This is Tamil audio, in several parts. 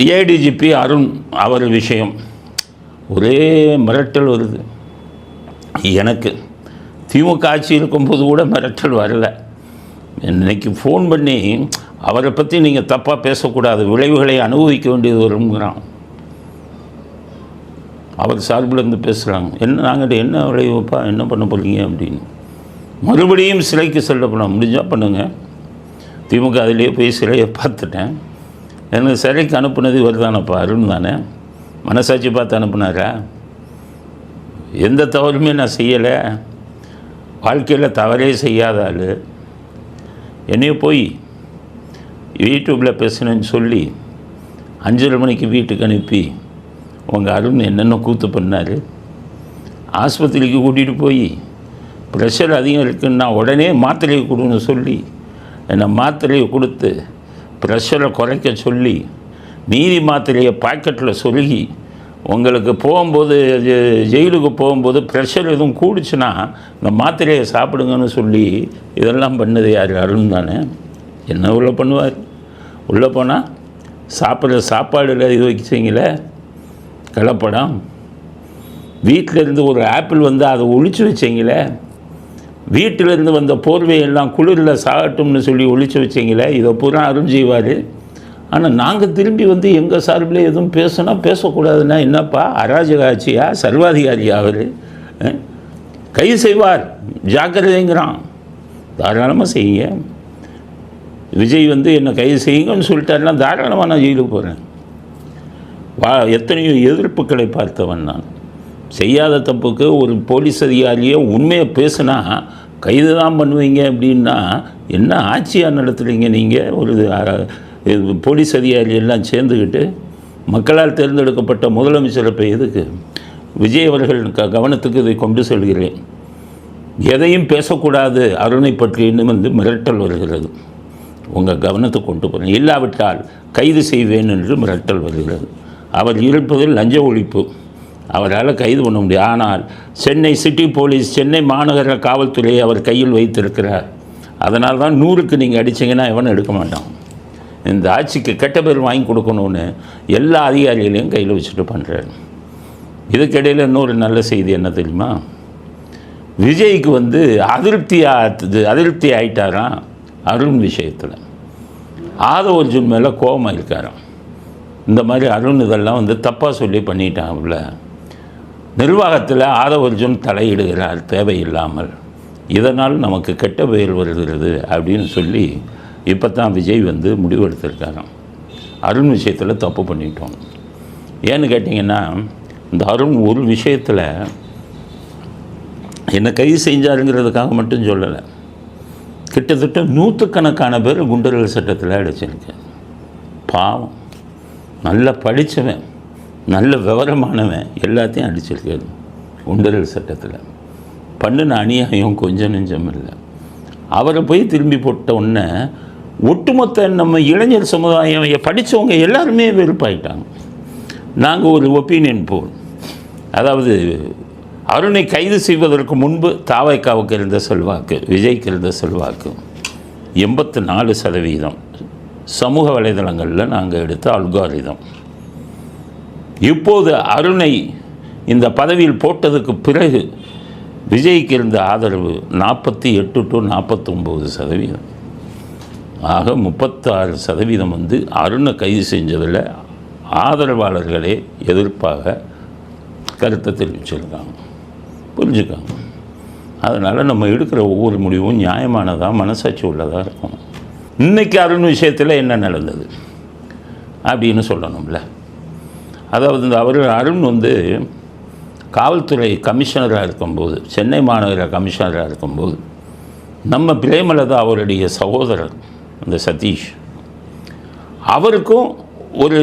ஏடிஜிபி அருண் அவர் விஷயம் ஒரே மிரட்டல் வருது. எனக்கு திமுக ஆட்சி இருக்கும்போது கூட மிரட்டல் வரல. இன்றைக்கி ஃபோன் பண்ணி அவரை பற்றி நீங்கள் தப்பாக பேசக்கூடாது, விளைவுகளை அனுபவிக்க வேண்டியது வருங்கிறான். அவர் சார்பில் இருந்து பேசுகிறாங்க. நாங்கள் என்ன விளைவுப்பா, என்ன பண்ண போகிறீங்க அப்படின்னு. மறுபடியும் சிலைக்கு செல்ல போனோம். முடிஞ்சால் பண்ணுங்கள். திமுக அதிலேயே போய் சிலையை பார்த்துட்டேன். எனக்கு சிலைக்கு அனுப்புனது இவர் தானேப்பா, அருண் தானே. மனசாட்சி பார்த்து அனுப்புனாரா? எந்த தவறுமே நான் செய்யலை. வாழ்க்கையில் தவறே செய்யாத ஆள் என்னைய போய் யூடியூப்பில் பேசுனேன்னு சொல்லி 5:30 மணிக்கு வீட்டுக்கு அனுப்பி உங்கள் அருண் என்னென்ன கூத்து பண்ணார். ஆஸ்பத்திரிக்கு கூட்டிகிட்டு போய் ப்ரெஷர் அதிகம் இருக்குன்னா உடனே மாத்திரையை கொடுன்னு சொல்லி என்னை மாத்திரையை கொடுத்து ப்ரெஷரை குறைக்க சொல்லி மீதி மாத்திரையை பாக்கெட்டில் சொருகி உங்களுக்கு போகும்போது ஜெயிலுக்கு போகும்போது ப்ரெஷர் எதுவும் கூடுச்சுன்னா இந்த மாத்திரையை சாப்பிடுங்கன்னு சொல்லி இதெல்லாம் பண்ணது யார்? அருண் தானே. என்ன உள்ளே பண்ணுவார்? உள்ளே போனால் சாப்பிட்ற சாப்பாடில் இது வச்சிங்களே கலப்படம். வீட்டிலேருந்து ஒரு ஆப்பிள் வந்து அதை ஒழிச்சு வச்சிங்களே, வீட்டிலேருந்து வந்த போர்வையெல்லாம் குளிரில் சாகட்டும்னு சொல்லி ஒழிச்சு வச்சிங்களே, இதை பூரா அருண் செய்வார். ஆனால் நாங்கள் திரும்பி வந்து எங்கள் சார்பில் எதுவும் பேசுனா பேசக்கூடாதுன்னா என்னப்பா அராஜக ஆட்சியா, சர்வாதிகாரியா? அவர் கைது செய்வார், ஜாக்கிரதைங்கிறான். தாராளமாக செய்யுங்க. விஜய் வந்து என்னை கைது செய்யுங்கன்னு சொல்லிட்டாருன்னா தாராளமாக நான் ஜெயிலுக்கு போகிறேன். எத்தனையோ எதிர்ப்புகளை பார்த்தவன் நான். செய்யாத தப்புக்கு ஒரு போலீஸ் அதிகாரியை உண்மையை பேசுனா கைது தான் பண்ணுவீங்க அப்படின்னா என்ன ஆட்சியாக நடத்துகிறீங்க நீங்கள்? ஒரு போலீஸ் அதிகாரி எல்லாம் சேர்ந்துக்கிட்டு மக்களால் தேர்ந்தெடுக்கப்பட்ட முதலமைச்சரை இப்போ எதுக்கு? விஜய் அவர்கள் கவனத்துக்கு இதை கொண்டு செல்கிறேன். எதையும் பேசக்கூடாது அருணை பற்றின்னு வந்து மிரட்டல் வருகிறது. உங்கள் கவனத்தை கொண்டு போகிறேன். இல்லாவிட்டால் கைது செய்வேன் என்று மிரட்டல் வருகிறது. அவர் இருப்பதில் லஞ்ச ஒழிப்பு, அவரால் கைது பண்ண முடியும். ஆனால் சென்னை சிட்டி போலீஸ், சென்னை மாநகர காவல்துறையை அவர் கையில் வைத்திருக்கிறார். அதனால் தான் 100க்கு நீங்கள் அடிச்சிங்கன்னா எவனும் எடுக்க மாட்டான். இந்த ஆட்சிக்கு கெட்ட பேர் வாங்கி கொடுக்கணும்னு எல்லா அதிகாரிகளையும் கையில் வச்சுட்டு பண்ணுறாரு. இதுக்கிடையில் இன்னொரு நல்ல செய்தி என்ன தெரியுமா? விஜய்க்கு வந்து அதிருப்தி ஆகிட்டாராம் அருண் விஷயத்தில். ஆதவ அர்ஜுன் மேலே கோபமாக இருக்காராம். இந்த மாதிரி அருண் இதெல்லாம் வந்து தப்பாக சொல்லி பண்ணிட்டாங்கல்ல, நிர்வாகத்தில் ஆதவ அர்ஜுன் தலையிடுகிறார் தேவையில்லாமல், இதனால் நமக்கு கெட்ட பெயர் வருகிறது அப்படின்னு சொல்லி இப்போ தான் விஜய் வந்து முடிவெடுத்திருக்காராம். அருண் விஷயத்தில் தப்பு பண்ணிட்டோம். ஏன்னு கேட்டிங்கன்னா, இந்த அருண் ஒரு விஷயத்தில் என்னை கைது செஞ்சாருங்கிறதுக்காக மட்டும் சொல்லலை. கிட்டத்தட்ட 100கணக்கான பேர் குண்டர்கள் சட்டத்தில் அடைச்சிருக்கேன். பாவம், நல்லா படித்தவன், நல்ல விவரமானவன் எல்லாத்தையும் அடிச்சிருக்காரு குண்டர்கள் சட்டத்தில். பண்ணின அநியாயம் கொஞ்சம் நெஞ்சம் இல்லை. அவரை போய் திரும்பி போட்ட உடனே ஒட்டுமொத்த நம்ம இளைஞர் சமுதாயம் படித்தவங்க எல்லாருமே வெறுப்பாயிட்டாங்க. நாங்கள் ஒரு ஒப்பீனியன் போல், அதாவது அருணை கைது செய்வதற்கு முன்பு தாவைக்காவுக்கு இருந்த செல்வாக்கு, விஜய்க்கு இருந்த செல்வாக்கு 84% சமூக வலைதளங்களில் நாங்கள் எடுத்த அல்காரிதம். இப்போது அருணை இந்த பதவியில் போட்டதுக்கு பிறகு விஜய்க்கு இருந்த ஆதரவு 48 to 49%. ஆக 36% வந்து அருணை கைது செஞ்சதில் ஆதரவாளர்களே எதிர்ப்பாக கருத்தை தெரிவிச்சிருக்காங்க. புரிஞ்சுக்காங்க. அதனால் நம்ம எடுக்கிற ஒவ்வொரு முடிவும் நியாயமானதாக, மனசாட்சி உள்ளதாக இருக்கும். இன்றைக்கி அருண் விஷயத்தில் என்ன நடந்தது அப்படின்னு சொல்லணும்ல. அதாவது இந்த அருண் வந்து காவல்துறை கமிஷனராக இருக்கும்போது, சென்னை மாநகர கமிஷனராக இருக்கும்போது, நம்ம பிரேமலதா அவருடைய சகோதரர் அந்த சதீஷ், அவருக்கும் ஒரு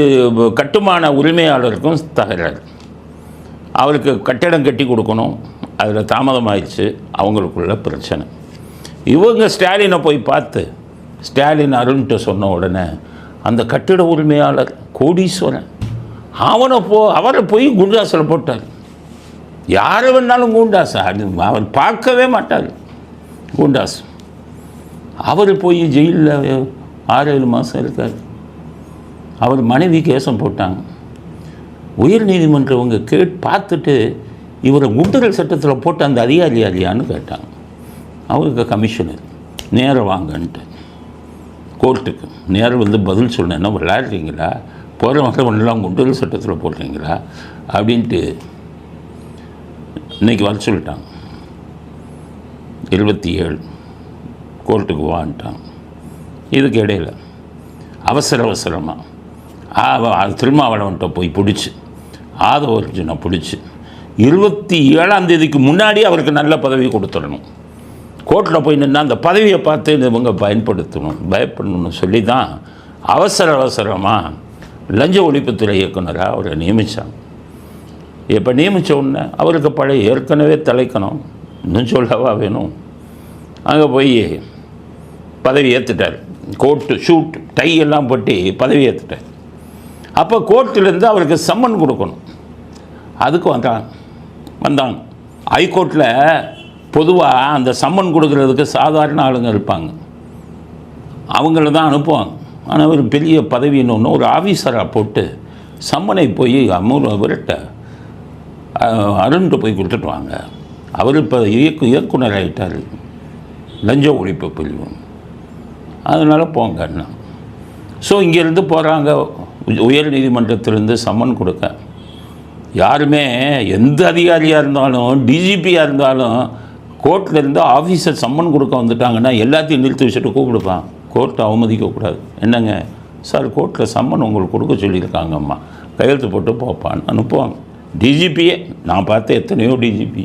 கட்டுமான உரிமையாளருக்கும் தகராறு. அவருக்கு கட்டடம் கட்டி கொடுக்கணும், அதில் தாமதமாகிடுச்சு, அவங்களுக்குள்ள பிரச்சனை. இவங்க ஸ்டாலினை போய் பார்த்து ஸ்டாலின் அருண்கிட்ட சொன்ன உடனே அந்த கட்டிட உரிமையாளர் கோடீஸ்வரன் அவரை போய் குண்டாசில் போட்டார். யாரை வேணாலும் குண்டாசா, அவர் பார்க்கவே மாட்டார் அவர் மனைவி கேசம் போட்டாங்க. உயர் நீதிமன்றவங்க பார்த்துட்டு இவரை குண்டரல் சட்டத்தில் போட்டு அந்த அதிகாரி யாரியான்னு கேட்டாங்க. அவருக்கு கமிஷனர் நேரம் வாங்கன்ட்டு கோர்ட்டுக்கு நேரம் வந்து பதில் சொன்னேன். என்ன விளையாடுறீங்களா, போகிற வரவெல்லாம் குண்டரல் சட்டத்தில் போடுறீங்களா அப்படின்ட்டு இன்றைக்கி வர சொல்லிட்டாங்க. 27 கோர்ட்டுக்கு வான்ட்டாங்க. இதுக்கு இடையில் அவசரமாக திருமாவளவன்ட்ட போய் பிடிச்சி ஆதவர்ஜுனை பிடிச்சி 27ஆம் தேதிக்கு முன்னாடி அவருக்கு நல்ல பதவி கொடுத்துடணும். கோர்ட்டில் போய் நின்று அந்த பதவியை பார்த்து இவங்க பயப்படணும்னு சொல்லி தான் அவசரமாக லஞ்ச ஒழிப்புத்துறை இயக்குனராக அவரை நியமித்தாங்க. இப்போ நியமித்த உடனே அவருக்கு பழைய ஏற்கனவே தலைக்கணும், இன்னும் சொல்லவா வேணும். அங்கே போய் பதவி ஏற்றுட்டார். கோட்டு ஷூட் டை எல்லாம் போட்டு பதவி ஏற்றுட்டார். அப்போ கோர்ட்டிலேருந்து அவருக்கு சம்மன் கொடுக்கணும். அதுக்கு வந்தாங்க. ஹைகோர்ட்டில் பொதுவாக அந்த சம்மன் கொடுக்கறதுக்கு சாதாரண ஆளுங்க இருப்பாங்க, அவங்கள தான் அனுப்புவாங்க. ஆனால் ஒரு பெரிய பதவின்னு ஒன்று ஒரு ஆஃபீஸராக போட்டு சம்மனை போய் அவர்கிட்ட அருண்ட்டு போய் கொடுத்துட்டு வாங்க, அவர் இப்போ இயக்குனர் ஆகிட்டார் லஞ்ச ஒழிப்பு பிரிவு, அதனால் போங்கண்ணா. ஸோ இங்கேருந்து போகிறாங்க உயர் நீதிமன்றத்திலேருந்து சம்மன் கொடுக்க. யாருமே எந்த அதிகாரியாக இருந்தாலும் டிஜிபியாக இருந்தாலும் கோர்ட்லேருந்து ஆஃபீஸர் சம்மன் கொடுக்க வந்துட்டாங்கன்னா எல்லாத்தையும் நிறுத்தி வச்சுட்டு கூப்பிடுப்பான். கோர்ட்டை அவமதிக்கக்கூடாது. என்னங்க சார், கோர்ட்டில் சம்மன் உங்களுக்கு கொடுக்க சொல்லியிருக்காங்கம்மா, கையெழுத்து போட்டு போப்பான்னு அனுப்புவாங்க. டிஜிபியே நான் பார்த்த எத்தனையோ டிஜிபி,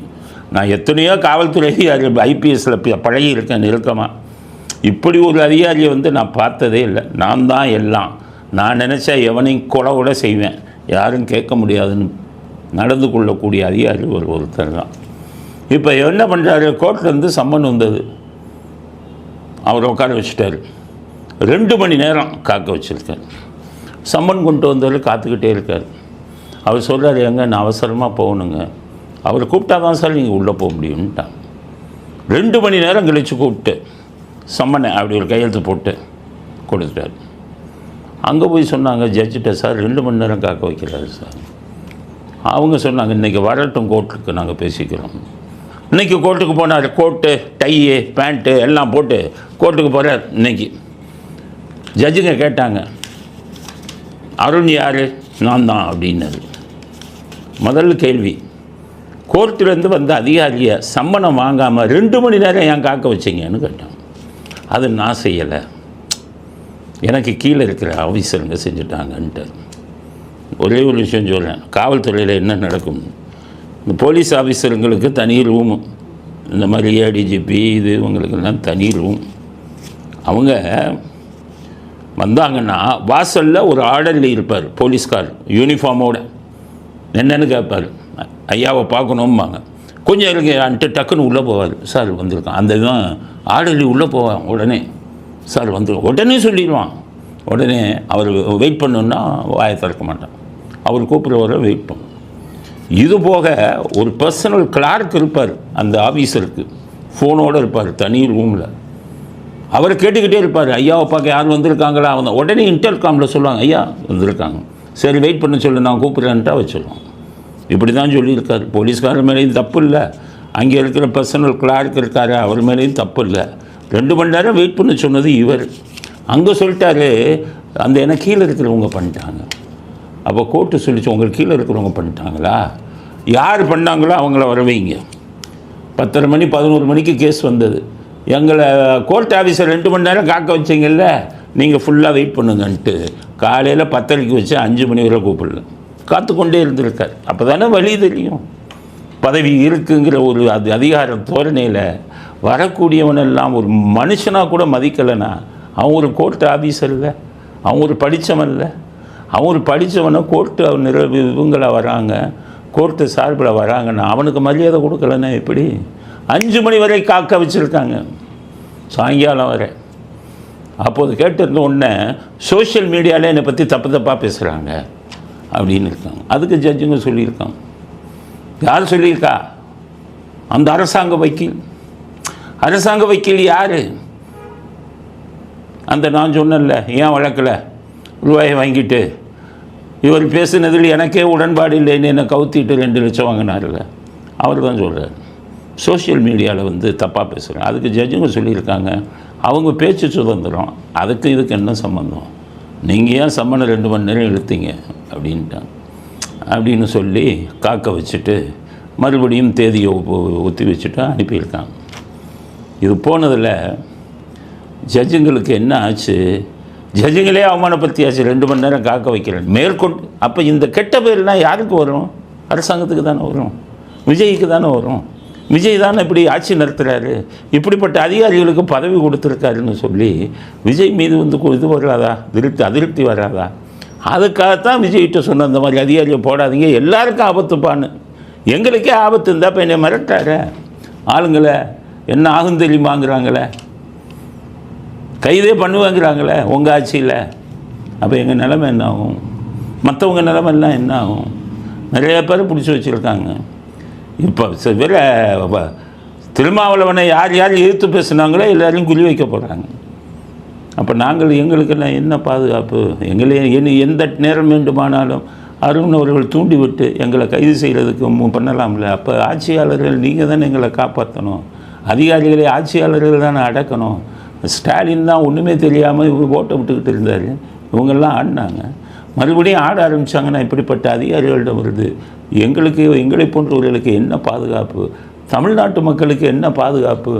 நான் எத்தனையோ காவல்துறை அதிகாரி ஐபிஎஸ்சில் பழகியிருக்கேன் நெருக்கமாக. இப்படி ஒரு அதிகாரியை வந்து நான் பார்த்ததே இல்லை. நான் தான் எல்லாம், நான் நினச்சா எவனையும் கொலை கூட செய்வேன், யாரும் கேட்க முடியாதுன்னு நடந்து கொள்ளக்கூடிய அதிகாரி ஒருத்தர் தான். இப்போ என்ன பண்ணுறாரு, கோர்ட்லேருந்து சம்மன் வந்தது, அவர் உட்கார வச்சுட்டார். 2 மணி நேரம் காக்க வச்சுருக்கார். சம்மன் கொண்டு வந்தவர் காத்துக்கிட்டே இருக்கார். அவர் சொல்கிறார், எங்க நான் அவசரமாக போகணுங்க, அவர் கூப்பிட்டா தான் சார் நீங்கள் உள்ளே போக முடியும்ட்டான். 2 மணி நேரம் கழித்து கூப்பிட்டு சம்மனை அப்படி ஒரு கையெழுத்து போட்டு கொடுத்துட்டார். அங்கே போய் சொன்னாங்க ஜட்ஜிட்ட, சார் 2 மணி நேரம் காக்க வைக்கிறாரு சார். அவங்க சொன்னாங்க, இன்றைக்கி வரட்டும் கோர்ட்டுக்கு நாங்கள் பேசிக்கிறோம். இன்றைக்கி கோர்ட்டுக்கு போனார். கோட்டு டையு பேண்ட்டு எல்லாம் போட்டு கோர்ட்டுக்கு போகிறார். இன்றைக்கி ஜட்ஜுங்க கேட்டாங்க, அருண் யார்? நான் தான் அப்படின்னாரு. முதல் கேள்வி, கோர்ட்டிலேருந்து வந்த அதிகாரியை சம்மனம் வாங்காமல் 2 மணி நேரம் ஏன் காக்க வச்சிங்கன்னு கேட்டான். அது நான் செய்யலை, எனக்கு கீழே இருக்கிற ஆஃபீஸருங்க செஞ்சுட்டாங்கன்ட்டு. ஒரே ஒரு விஷயம் சொல்கிறேன், காவல்துறையில் என்ன நடக்கும், இந்த போலீஸ் ஆஃபீஸருங்களுக்கு தனி ரூமு, இந்த மாதிரி ஏடிஜிபி இது இவங்களுக்கெல்லாம் தனி ரூம். அவங்க வந்தாங்கன்னா வாசலில் ஒரு ஆர்டர்லி இருப்பார் போலீஸ்கார் யூனிஃபார்மோடு. என்னென்னு கேட்பார், ஐயாவை பார்க்கணும்பாங்க. கொஞ்சம் இருங்க டக்குன்னு உள்ளே போவார். சார் வந்திருக்கான். அந்த இதுதான் ஆர்டர்லி உள்ளே போவான். உடனே சார் வந்துடும் உடனே சொல்லிடுவான். உடனே அவர் வெயிட் பண்ணணுன்னா வாயை திறக்க மாட்டான். அவர் கூப்பிட்றவரை வெயிட் பண்ணும். இது போக ஒரு பர்சனல் கிளார்க் இருப்பார் அந்த ஆஃபீஸருக்கு, ஃபோனோடு இருப்பார் தனி ரூமில். அவர் கேட்டுக்கிட்டே இருப்பார், ஐயாவை பார்க்க யார் வந்திருக்காங்களா? அவங்க உடனே இன்டர்காமில் சொல்லுவாங்க, ஐயா வந்திருக்காங்க, சரி வெயிட் பண்ண சொல்லு, நான் கூப்பிட்றேன்ட்டா வச்சுருவோம். இப்படி தான் சொல்லியிருக்காரு. போலீஸ்காரர் மேலேயும் தப்பு இல்லை, அங்கே இருக்கிற பர்சனல் கிளார்க் இருக்கார் அவர் மேலேயும் தப்பு இல்லை. 2 மணி நேரம் வெயிட் பண்ண சொன்னது இவர். அங்கே சொல்லிட்டாரு, அந்த எனக்கு கீழே இருக்கிறவங்க பண்ணிட்டாங்க. அப்போ கோர்ட்டு சொல்லிச்சு, உங்களுக்கு கீழே இருக்கிறவங்க பண்ணிட்டாங்களா? யார் பண்ணாங்களோ அவங்கள வர வைங்க. 10:30 மணி 11 மணிக்கு கேஸ் வந்தது. எங்களை கோர்ட் ஆஃபீஸர் 2 மணி நேரம் காக்க வச்சிங்கல்ல, நீங்கள் ஃபுல்லாக வெயிட் பண்ணுங்கன்ட்டு காலையில் 10:30 வச்சு 5 மணி வரை கூப்பிடல, காத்துக்கொண்டே இருந்திருக்கார். அப்போ தானே வழி தெரியும், பதவி இருக்குங்கிற ஒரு அதிகார தோரணையில் வரக்கூடியவனெல்லாம் ஒரு மனுஷனாக கூட மதிக்கலைன்னா அவன் ஒரு கோர்ட் ஆஃபீஸர் இல்லை, அவன் ஒரு படித்தவன் இல்லை. அவன் ஒரு படித்தவனை கோர்ட்டு இவங்கள வராங்க, கோர்ட்டு சார்பில் வராங்கன்னா அவனுக்கு மரியாதை கொடுக்கலன்னா எப்படி? 5 மணி வரை காக்க வச்சுருக்காங்க, சாயங்காலம் வரை. அப்போது கேட்டிருந்த உடனே சோஷியல் மீடியாவில் என்னை பற்றி தப்பாக பேசுகிறாங்க அப்படின்னு இருக்காங்க. அதுக்கு ஜட்ஜுங்க சொல்லியிருக்காங்க. யார் சொல்லியிருக்கா? அந்த அரசாங்க வக்கீல். அரசாங்க வக்கீல் யார்? அந்த நான் சொன்னேன்ல, ஏன் வழக்கில் ரூபாயை வாங்கிட்டு இவர் பேசுனதில் எனக்கே உடன்பாடு இல்லைன்னு என்னை கவுத்திட்டு 2 லட்சம் வாங்கினார்ல, அவர் தான் சொல்கிறார். சோஷியல் மீடியாவில் தப்பாக பேசுகிறேன். அதுக்கு ஜட்ஜுங்க சொல்லியிருக்காங்க, அவங்க பேச்சு சுதந்திரம், அதுக்கு இதுக்கு என்ன சம்மந்தம், நீங்கள் ஏன் சம்மனை 2 மணி நேரம் இழுத்தீங்க அப்படின்ட்டாங்க. அப்படின்னு சொல்லி காக்க வச்சுட்டு மறுபடியும் தேதியை ஒத்தி வச்சுட்டு அனுப்பியிருக்காங்க. இது போனதில் ஜட்ஜுங்களுக்கு என்ன ஆச்சு, ஜட்ஜுங்களே அவமானப்படுத்தியாச்சு. 2 மணி நேரம் காக்க வைக்கிறேன் மேற்கொண்டு. அப்போ இந்த கெட்ட பேர்லாம் யாருக்கு வரும்? அரசாங்கத்துக்கு தானே வரும், விஜய்க்கு தானே வரும். விஜய் தானே இப்படி ஆட்சி நடத்துகிறாரு, இப்படிப்பட்ட அதிகாரிகளுக்கு பதவி கொடுத்துருக்காருன்னு சொல்லி விஜய் மீது இது வராதா, அதிருப்தி வராதா? அதுக்காகத்தான் விஜய்கிட்ட சொன்ன அந்த மாதிரி அதிகாரியை போடாதீங்க, எல்லாருக்கும் ஆபத்துப்பான்னு. எங்களுக்கே ஆபத்து இருந்தால் இப்போ என்னை மிரட்டாரு ஆளுங்களை, என்ன ஆகும் தெரியுமாங்கிறாங்களே, கைதே பண்ணுவாங்கிறாங்களே உங்கள் ஆட்சியில். அப்போ எங்கள் நிலைமை என்ன ஆகும்? மற்றவங்க நிலைமைலாம் என்ன ஆகும்? நிறைய பேர் பிடிச்சி வச்சுருக்காங்க. இப்போ வேற திருமாவளவனை யார் எதிர்த்து பேசுனாங்களோ எல்லாரையும் குறி வைக்க போகிறாங்க. அப்போ எங்களுக்கெல்லாம் என்ன பாதுகாப்பு? எந்த நேரம் வேண்டுமானாலும் அருண் அவர்கள் தூண்டிவிட்டு எங்களை கைது செய்கிறதுக்கு பண்ணலாம்ல. அப்போ ஆட்சியாளர்கள் நீங்கள் தானே எங்களை காப்பாற்றணும், அதிகாரிகளை ஆட்சியாளர்கள் தானே அடக்கணும். ஸ்டாலின் தான் ஒன்றுமே தெரியாமல் இவர் ஓட்டை விட்டுக்கிட்டு இருந்தார், இவங்கெல்லாம் ஆடினாங்க. மறுபடியும் ஆட ஆரம்பித்தாங்கன்னா இப்படிப்பட்ட அதிகாரிகளிடம் வருது. எங்களை போன்றவர்களுக்கு என்ன பாதுகாப்பு? தமிழ்நாட்டு மக்களுக்கு என்ன பாதுகாப்பு?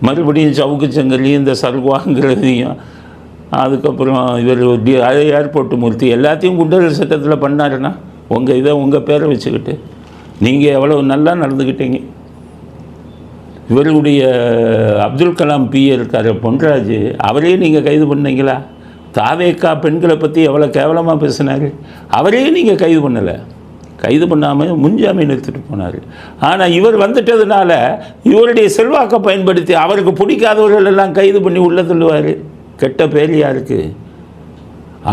மறுபடியும் சவுக்கு சங்கலி இந்த சர்வாங்கிறதையும் அதுக்கப்புறம் இவர் ஏர்போர்ட் மூர்த்தி எல்லாத்தையும் குண்டர் சட்டத்தில் பண்ணாருன்னா உங்கள் பேரை வச்சுக்கிட்டு நீங்கள் எவ்வளோ நல்லா நடந்துக்கிட்டீங்க. இவருடைய அப்துல் கலாம் பிஏ இருக்கார் பொன்ராஜ், அவரையே நீங்கள் கைது பண்ணீங்களா? தாவேக்கா பெண்களை பற்றி எவ்வளோ கேவலமாக பேசினார், அவரையே நீங்கள் கைது பண்ணலை. கைது பண்ணாமல் முன்ஜாமீன் எடுத்துகிட்டு போனார். ஆனால் இவர் வந்துட்டதுனால இவருடைய செல்வாக்கை பயன்படுத்தி அவருக்கு பிடிக்காதவர்கள் எல்லாம் கைது பண்ணி உள்ளே தள்ளுவார். கெட்ட பேர் யாருக்கு?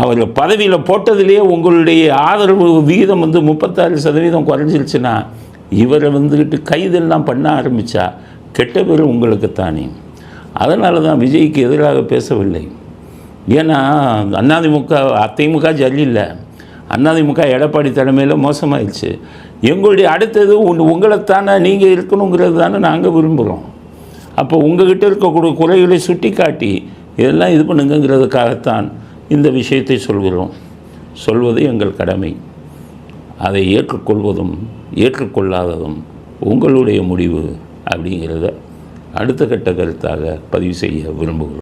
அவர் பதவியில் போட்டதுலேயே உங்களுடைய ஆதரவு விகிதம் 36% குறைஞ்சிருச்சுன்னா இவரை கைதெல்லாம் பண்ண ஆரம்பித்தா கெட்ட பேர் உங்களுக்குத்தானே. அதனால தான் விஜய்க்கு எதிராக பேசவில்லை. ஏன்னா அதிமுக ஜல்லி இல்லை, அதிமுக எடப்பாடி தலைமையில் மோசமாயிடுச்சு. எங்களுடைய அடுத்தது உங்களைத்தானே நீங்கள் இருக்கணுங்கிறது தானே நாங்கள் விரும்புகிறோம். அப்போ உங்கள்கிட்ட இருக்கக்கூடிய குறைகளை சுட்டி காட்டி இதெல்லாம் இது பண்ணுங்கிறதுக்காகத்தான் இந்த விஷயத்தை சொல்கிறோம். சொல்வது எங்கள் கடமை. அதை ஏற்றுக்கொள்வதும் ஏற்றுக்கொள்ளாததும் உங்களுடைய முடிவு அப்படிங்கிறத அடுத்த கட்ட கருத்தாக பதிவு செய்ய விரும்புகிறோம்.